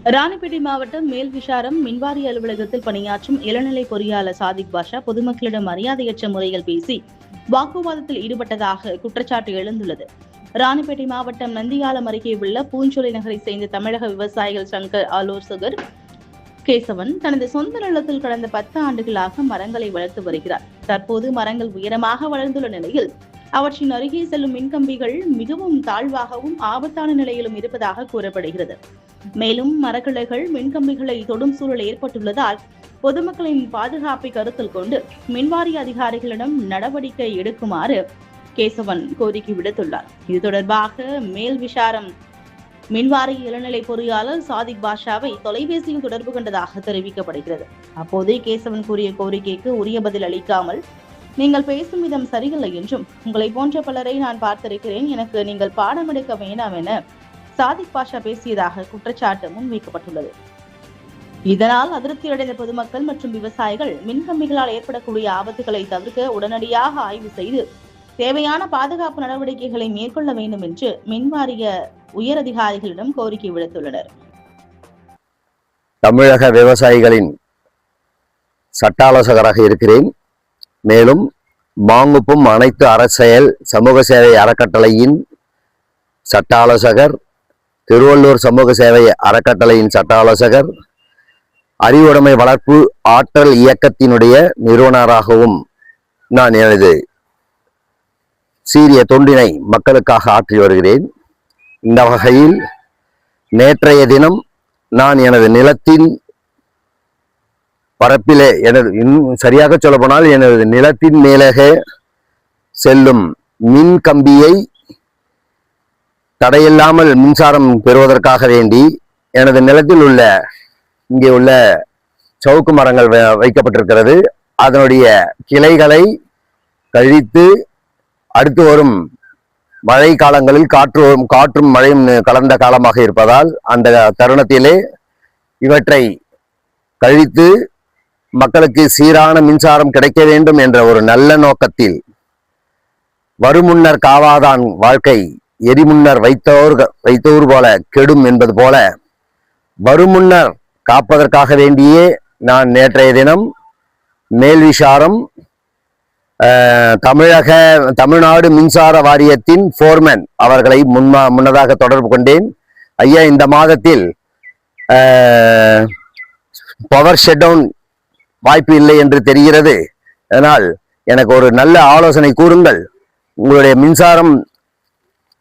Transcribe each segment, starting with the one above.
ராணிப்பேட்டை மாவட்டம் மேல்விசாரம் மின்வாரிய அலுவலகத்தில் பணியாற்றும் இளநிலை பொறியாளர் சாதிக் பாஷா பொதுமக்களிடம் மரியாதையற்ற முறையில் பேசி வாக்குவாதத்தில் ஈடுபட்டதாக குற்றச்சாட்டு எழுந்துள்ளது. ராணிப்பேட்டை மாவட்டம் நந்தியாலம் அருகே உள்ள பூஞ்சோலை நகரை சேர்ந்த தமிழக விவசாயிகள் சங்க ஆலோசகர் கேசவன் தனது சொந்த நிலத்தில் கடந்த 10 ஆண்டுகளாக மரங்களை வளர்த்து வருகிறார். தற்போது மரங்கள் உயரமாக வளர்ந்துள்ள நிலையில் அவற்றின் அருகே செல்லும் மின்கம்பிகள் மிகவும் தாழ்வாகவும் ஆபத்தான நிலையிலும் இருப்பதாக கூறப்படுகிறது. மேலும் மரக்கிளைகள் மின்கம்பிகளை தொடும் சூழல் ஏற்பட்டுள்ளதால் பொதுமக்களின் பாதுகாப்பை கருத்தில் கொண்டு மின்வாரிய அதிகாரிகளிடம் நடவடிக்கை எடுக்குமாறு கேசவன் கோரிக்கை விடுத்துள்ளார். இது தொடர்பாக மேல்விசாரம் மின்வாரிய இளநிலை பொறியாளர் சாதிக் பாஷாவை தொலைபேசியில் தொடர்பு கொண்டதாக தெரிவிக்கப்படுகிறது. அப்போதே கேசவன் கூறிய கோரிக்கைக்கு உரிய பதில் அளிக்காமல், நீங்கள் பேசும் விதம் சரியில்லை என்றும் உங்களை போன்ற பலரை நான் பார்த்திருக்கிறேன், எனக்கு நீங்கள் பாடம் எடுக்க வேண்டாம் என சாதிக் பாஷா பேசியதாக குற்றச்சாட்டு முன்வைக்கப்பட்டுள்ளது. இதனால் அதிருப்தியடைந்த பொதுமக்கள் மற்றும் விவசாயிகள் மின்கம்பிகளால் ஏற்படக்கூடிய ஆபத்துகளை தவிர்க்க உடனடியாக ஆய்வு செய்து தேவையான பாதுகாப்பு நடவடிக்கைகளை மேற்கொள்ள வேண்டும் என்று மின்வாரிய உயரதிகாரிகளிடம் கோரிக்கை விடுத்துள்ளனர். தமிழக விவசாயிகளின் சட்ட ஆலோசகராக இருக்கிறேன். மேலும் மாங்குப்பம் அனைத்து அரசியல் சமூக சேவை அறக்கட்டளையின் சட்ட ஆலோசகர், திருவள்ளூர் சமூக சேவை அறக்கட்டளையின் சட்ட ஆலோசகர், அறிவுடைமை வளர்ப்பு ஆற்றல் இயக்கத்தினுடைய நிறுவனராகவும் நான் எனது சீரிய தொண்டினை மக்களுக்காக ஆற்றி வருகிறேன். இந்த வகையில் நேற்றைய தினம் நான் எனது நிலத்தின் பரப்பிலே, இன்னும் சரியாக சொல்ல போனால் எனது நிலத்தின் மேலாக செல்லும் மின் கம்பியை தடையில்லாமல் மின்சாரம் பெறுவதற்காக வேண்டி எனது நிலத்தில் உள்ள இங்கே உள்ள சவுக்கு மரங்கள் வைக்கப்பட்டிருக்கிறது. அதனுடைய கிளைகளை கழித்து அடுத்து வரும் மழை காலங்களில் காற்றும் மழையும் கலந்த காலமாக இருப்பதால் அந்த தருணத்திலே இவற்றை கழித்து மக்களுக்கு சீரான மின்சாரம் கிடைக்க வேண்டும் என்ற ஒரு நல்ல நோக்கத்தில் வருமுன்னர் காவாதான் வாழ்க்கை எரிமுன்னர் வைத்தோர் போல கெடும் என்பது போல வருமுன்னர் காப்பதற்காக வேண்டியே நான் நேற்றைய தினம் மேல்விசாரம் தமிழ்நாடு மின்சார வாரியத்தின் ஃபோர்மேன் அவர்களை முன்னதாக தொடர்பு கொண்டேன். ஐயா, இந்த மாதத்தில் பவர் ஷட்டவுன் வாய்ப்பு இல்லை என்று தெரிகிறது. அதனால் எனக்கு ஒரு நல்ல ஆலோசனை கூறுங்கள். உங்களுடைய மின்சாரம்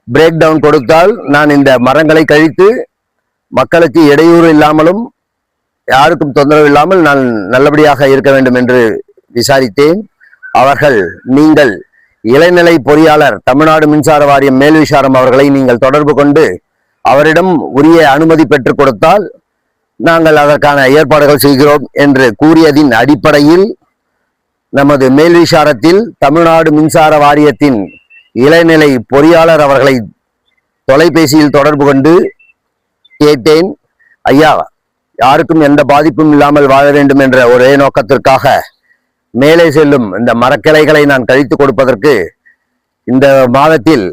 பிரேக் டவுன் கொடுத்தால் நான் இந்த மரங்களை கழித்து மக்களுக்கு இடையூறு இல்லாமலும் யாருக்கும் தொந்தரவு இல்லாமல் நான் நல்லபடியாக இருக்க வேண்டும் என்று விசாரித்தேன். அவர்கள், நீங்கள் இளநிலை பொறியாளர் தமிழ்நாடு மின்சார வாரியம் மேல்விசாரம் அவர்களை நீங்கள் தொடர்பு கொண்டு அவரிடம் உரிய அனுமதி பெற்றுக் கொடுத்தால் நாங்கள் அதற்கான ஏற்பாடுகள் செய்கிறோம் என்று கூறியதின் அடிப்படையில் நமது மேல்விசாரத்தில் தமிழ்நாடு மின்சார வாரியத்தின் இளநிலை பொறியாளர் அவர்களை தொலைபேசியில் தொடர்பு கொண்டு கேட்டேன். ஐயா, யாருக்கும் எந்த பாதிப்பும் இல்லாமல் வாழ வேண்டும் என்ற ஒரே நோக்கத்திற்காக மேலே செல்லும் இந்த மரக்கிளைகளை நான் கழித்து கொடுப்பதற்கு இந்த மாதத்தில்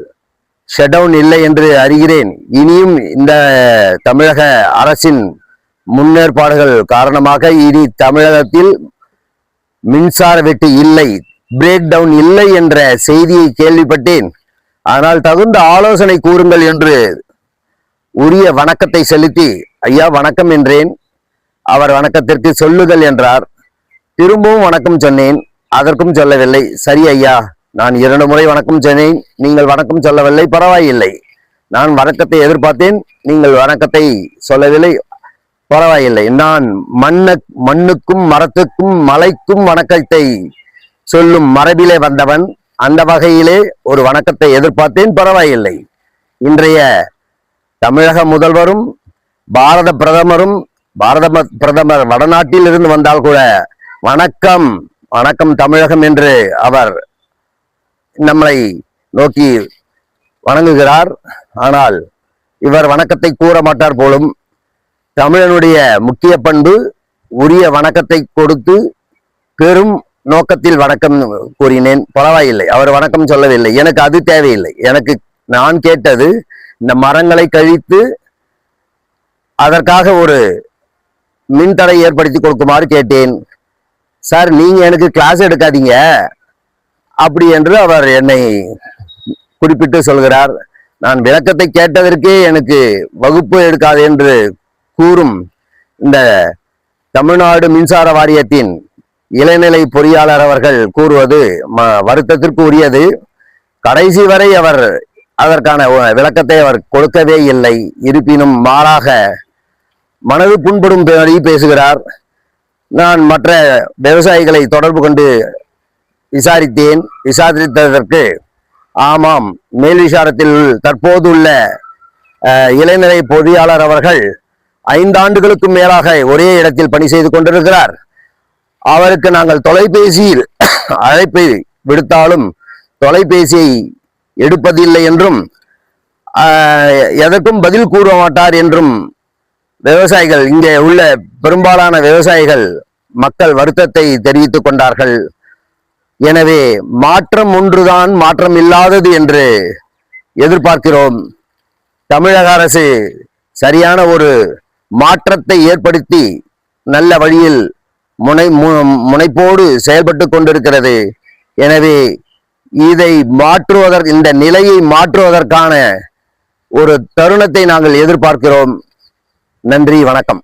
ஷட்டவுன் இல்லை என்று அறிகிறேன். இனியும் இந்த தமிழக அரசின் முன்னேற்பாடுகள் காரணமாக இனி தமிழகத்தில் மின்சார வெட்டு இல்லை, பிரேக் டவுன் இல்லை என்ற செய்தியை கேள்விப்பட்டேன். ஆனால் தகுந்த ஆலோசனை கூறுங்கள் என்று உரிய வணக்கத்தை செலுத்தி, ஐயா வணக்கம் என்றேன். அவர் வணக்கத்திற்கு சொல்லுதல் என்றார். திரும்பவும் வணக்கம் சொன்னேன். அதற்கும் சொல்லவில்லை. சரி ஐயா, நான் 2 முறை வணக்கம் சொன்னேன், நீங்கள் வணக்கம் சொல்லவில்லை, பரவாயில்லை. நான் வணக்கத்தை எதிர்பார்த்தேன், நீங்கள் வணக்கத்தை சொல்லவில்லை, பரவாயில்லை. நான் மண்ணுக்கும் மரத்துக்கும் மலைக்கும் வணக்கத்தை சொல்லும் மரபிலே வந்தவன். அந்த வகையிலே ஒரு வணக்கத்தை எதிர்பார்த்தேன், பரவாயில்லை. இன்றைய தமிழக முதல்வரும் பாரத பிரதமர் வடநாட்டில் இருந்து வந்தால் கூட வணக்கம் வணக்கம் தமிழகம் என்று அவர் நம்மளை நோக்கி வணங்குகிறார். ஆனால் இவர் வணக்கத்தை கூற மாட்டார் போலும். தமிழனுடைய முக்கிய பண்பு உரிய வணக்கத்தை கொடுத்து பெரும் நோக்கத்தில் வணக்கம் கூறினேன், பரவாயில்லை. அவர் வணக்கம் சொல்லவில்லை, எனக்கு அது தேவையில்லை. நான் கேட்டது இந்த மரங்களை கழித்து அதற்காக ஒரு மின்தடை ஏற்படுத்தி கொடுக்குமாறு கேட்டேன். சார், நீங்க எனக்கு கிளாஸ் எடுக்காதீங்க அப்படி என்று அவர் என்னை குறிப்பிட்டு சொல்கிறார். நான் விளக்கத்தை கேட்டதற்கே எனக்கு வகுப்பு எடுக்காது என்று கூறும் இந்த தமிழ்நாடு மின்சார வாரியத்தின் இளநிலை பொறியாளர் அவர்கள் கூறுவது வருத்தத்திற்கு உரியது. கடைசி வரை அவர் அதற்கான விளக்கத்தை அவர் கொடுக்கவே இல்லை. இருப்பினும் மாறாக மனது புண்படும்படி பேசுகிறார். நான் மற்ற விவசாயிகளை தொடர்பு கொண்டு விசாரித்ததற்கு ஆமாம், மேல் விசாரத்தில் தற்போதுள்ள இளநிலை பொறியாளர் அவர்கள் 5 ஆண்டுகளுக்கும் மேலாக ஒரே இடத்தில் பணி செய்து கொண்டிருக்கிறார். அவருக்கு நாங்கள் தொலைபேசியில் அழைப்பை விடுத்தாலும் தொலைபேசியை எடுப்பதில்லை என்றும் எதற்கும் பதில் கூற மாட்டார் என்றும் விவசாயிகள், இங்கே உள்ள பெரும்பாலான விவசாயிகள் மக்கள் வருத்தத்தை தெரிவித்துக் கொண்டார்கள். எனவே மாற்றம் ஒன்றுதான் மாற்றம் இல்லாதது என்று எதிர்பார்க்கிறோம். தமிழக அரசு சரியான ஒரு மாற்றத்தை ஏற்படுத்தி நல்ல வழியில் முனைப்போடு செயல்பட்டு கொண்டிருக்கிறது. எனவே இதை இந்த நிலையை மாற்றுவதற்கான ஒரு தருணத்தை நாங்கள் எதிர்பார்க்கிறோம். நன்றி, வணக்கம்.